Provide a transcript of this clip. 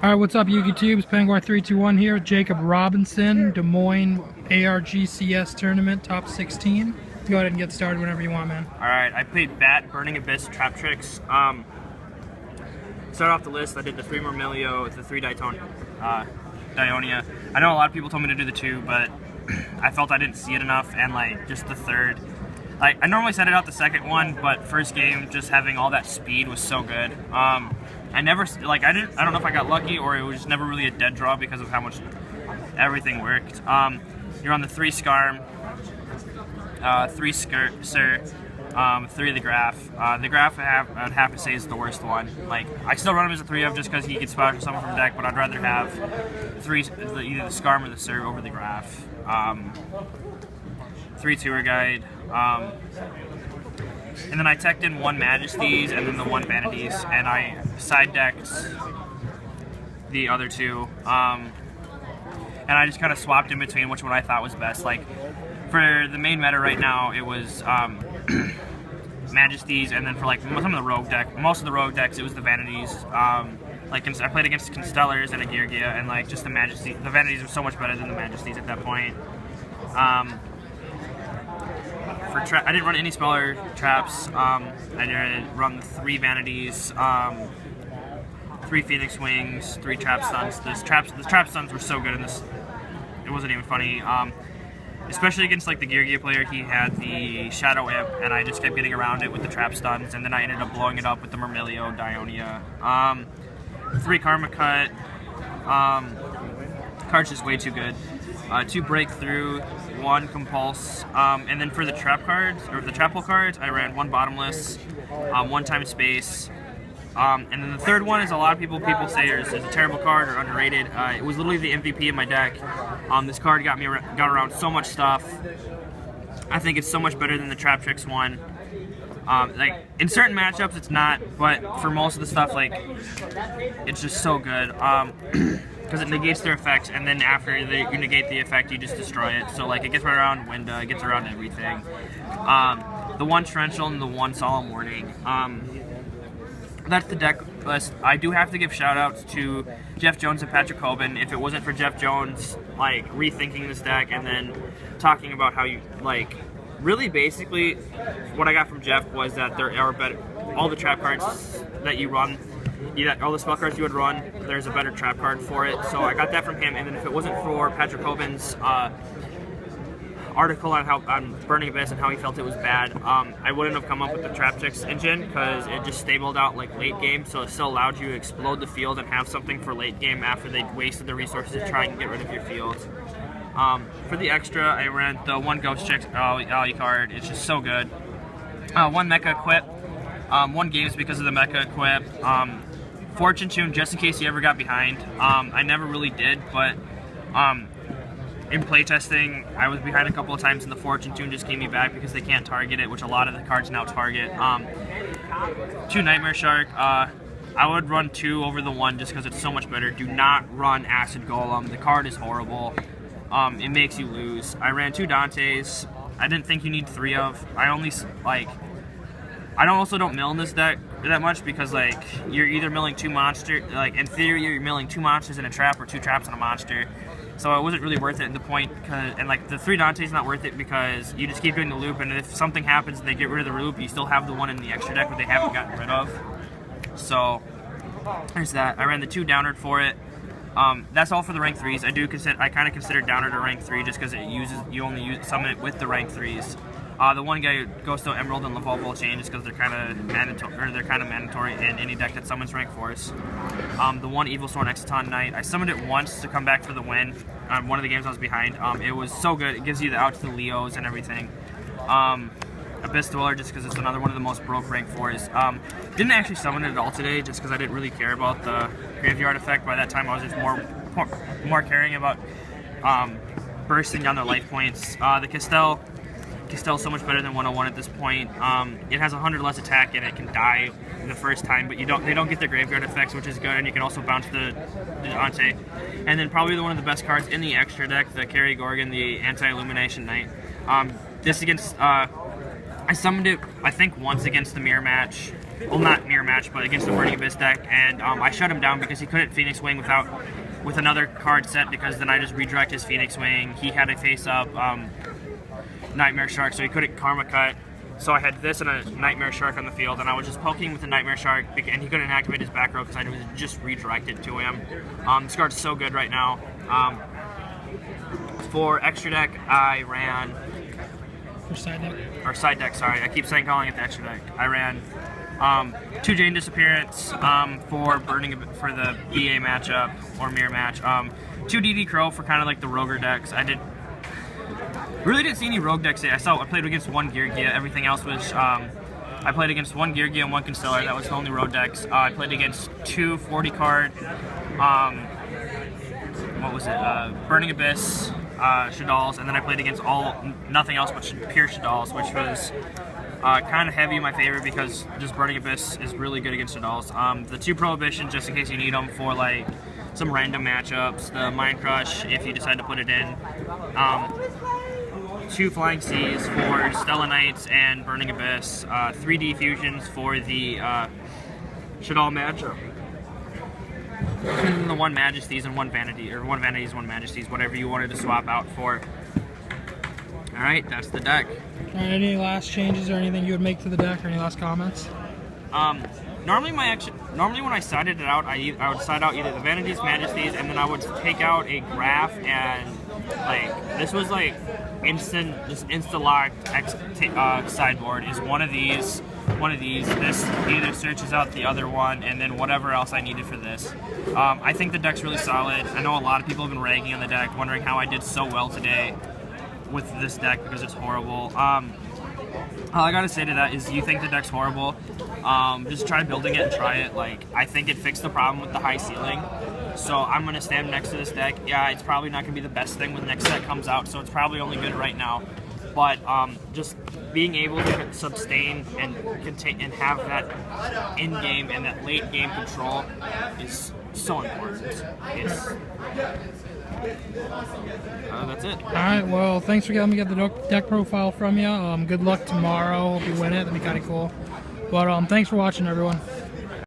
All right, what's up, Yugi Tubes? Pangor321 here. Jacob Robinson, Des Moines ARG CS tournament, top 16. Go ahead and get started whenever you want, man. All right, I played Bat, Burning Abyss, Trap Tricks. Start off the list, I did the 3 Murmillo, the 3 Dionia. I know a lot of people told me to do the 2, but I felt I didn't see it enough, and like just the 3rd. Like I normally set it out the 2nd one, but first game just having all that speed was so good. I never I don't know if I got lucky or it was never really a dead draw because of how much everything worked. You're on the 3 Scarm, 3 Sir, 3 of the Graph. The Graph I'd have to say is the worst one. Like I still run him as a 3 of just because he gets spotted for someone from deck, but I'd rather have either the Scarm or the Sir over the Graph. 3 Tour Guide. And then I teched in 1 Majesties and then the 1 Vanities, and I side decked the other 2. And I just kind of swapped in between which one I thought was best. Like for the main meta right now, it was Majesties, and then for like most of the rogue decks, it was the Vanities. Like I played against Constellars and a Geargia, and like just the Vanities were so much better than the Majesties at that point. I didn't run any smaller traps. I didn't run 3 Vanities, 3 Phoenix Wings, 3 Trap Stuns. The Trap Stuns were so good in this, it wasn't even funny. Especially against like the Geargia player, he had the Shadow Imp, and I just kept getting around it with the Trap Stuns, and then I ended up blowing it up with the Murmillo, Dionia. 3 Karma Cut. Card's just way too good. 2 Breakthrough, 1 Compulse, and then for the trap cards, or the trap hole cards, I ran 1 Bottomless, 1 Time Space, and then the 3rd one is a lot of people say is a terrible card or underrated. It was literally the MVP in my deck. This card got around so much stuff. I think it's so much better than the Trap Tricks one. Like in certain matchups it's not, but for most of the stuff, like it's just so good. Because it negates their effects, and then after you negate the effect, you just destroy it. So like it gets right around Winda, it gets around everything. The 1 Torrential and the 1 Solemn Warning. That's the deck list. I do have to give shout-outs to Jeff Jones and Patrick Hoban. If it wasn't for Jeff Jones like rethinking this deck and then talking about how you like, really basically what I got from Jeff was that there are better, all the trap cards that you run, all the spell cards you would run, there's a better trap card for it. So I got that from him, and then if it wasn't for Patrick Hoban's article on Burning Abyss and how he felt it was bad, I wouldn't have come up with the Trap Tricks engine, because it just stabled out like late game, so it still allowed you to explode the field and have something for late game after they wasted the resources to try and get rid of your field. For the extra, I ran the 1 Ghost Chick Ollie card. It's just so good. 1 Mecha Equip. 1 Games because of the Mecha Equip. Fortune Tune, just in case you ever got behind. I never really did, but in playtesting, I was behind a couple of times, and the Fortune Tune just gave me back because they can't target it, which a lot of the cards now target. 2 Nightmare Shark. I would run 2 over the 1 just because it's so much better. Do not run Acid Golem. The card is horrible. It makes you lose. I ran 2 Dantes. I didn't think you need 3 of. I also don't mill in this deck that much because like you're either milling 2 monsters, like in theory you're milling 2 monsters in a trap or 2 traps on a monster. So it wasn't really worth it at the point, and like the 3 Dante's not worth it because you just keep doing the loop, and if something happens and they get rid of the loop, you still have the 1 in the extra deck that they haven't gotten rid of. So there's that. I ran the 2 Downward for it. That's all for the rank 3s. I kind of consider Downward a rank 3 just because you only summon it with the rank 3s. The 1 guy goes to Emerald and Laval Chain just because they're kind of mandatory in any deck that summons rank 4s. The 1 Evil Sworn Exciton Knight. I summoned it once to come back for the win. One of the games I was behind. It was so good. It gives you the out to the Leos and everything. Abyss Dweller just because it's another one of the most broke rank 4s. Didn't actually summon it at all today just because I didn't really care about the graveyard effect. By that time I was just more caring about bursting down their life points. The Castell's so much better than 101 at this point. It has 100 less attack and it can die the first time, but they don't get the graveyard effects, which is good, and you can also bounce the Ante. And then probably one of the best cards in the extra deck, the Carry Gorgon, the Anti-Illumination Knight. This against I summoned it, I think, once against the mirror match, well, not mirror match, but against the Burning Abyss deck, and I shut him down because he couldn't Phoenix Wing with another card set, because then I just redirect his Phoenix Wing. He had a face-up Nightmare Shark, so he couldn't Karma Cut. So I had this and a Nightmare Shark on the field, and I was just poking with the Nightmare Shark, and he couldn't activate his back row because I was just redirected to him. This card's so good right now. For extra deck, I ran... For side deck? Or side deck, sorry. I keep calling it the extra deck. I ran 2 Jane Disappearance for the EA matchup or mirror match. 2 DD Crow for kind of like the Roger decks. Really didn't see any Rogue decks today. I played against 1 Gear Gia. Everything else was I played against 1 Gear Gia and 1 Constellar. That was the only Rogue decks. I played against 2 40 card. What was it? Burning Abyss, Shadalls, and then I played against nothing else but pure Shadalls, which was kind of heavy in my favor because just Burning Abyss is really good against Shadalls. The 2 Prohibitions, just in case you need them for like some random matchups. The Mind Crush, if you decide to put it in. 2 Flying Seas for Stella Knights and Burning Abyss. 3D Fusions for the Shadal matchup. And the 1 Majesties and 1 Vanity, or 1 Vanities, 1 Majesties, whatever you wanted to swap out for. Alright, that's the deck. Alright, any last changes or anything you would make to the deck, or any last comments? Normally when I sided it out, I would side out either the Vanities, Majesties, and then I would take out a graph, and like this was like insta locked sideboard is one of these. This either searches out the other one, and then whatever else I needed for this. I think the deck's really solid. I know a lot of people have been ragging on the deck, wondering how I did so well today with this deck because it's horrible. All I gotta say to that is, you think the deck's horrible, just try building it and try it. Like, I think it fixed the problem with the high ceiling. So I'm gonna stand next to this deck. Yeah, it's probably not gonna be the best thing when the next set comes out, so it's probably only good right now. But just being able to sustain and have that in-game and that late-game control is so important. That's it. Alright, well, thanks for letting me get the deck profile from you. Good luck tomorrow. Hope you win it. That'd be kind of cool. But thanks for watching, everyone.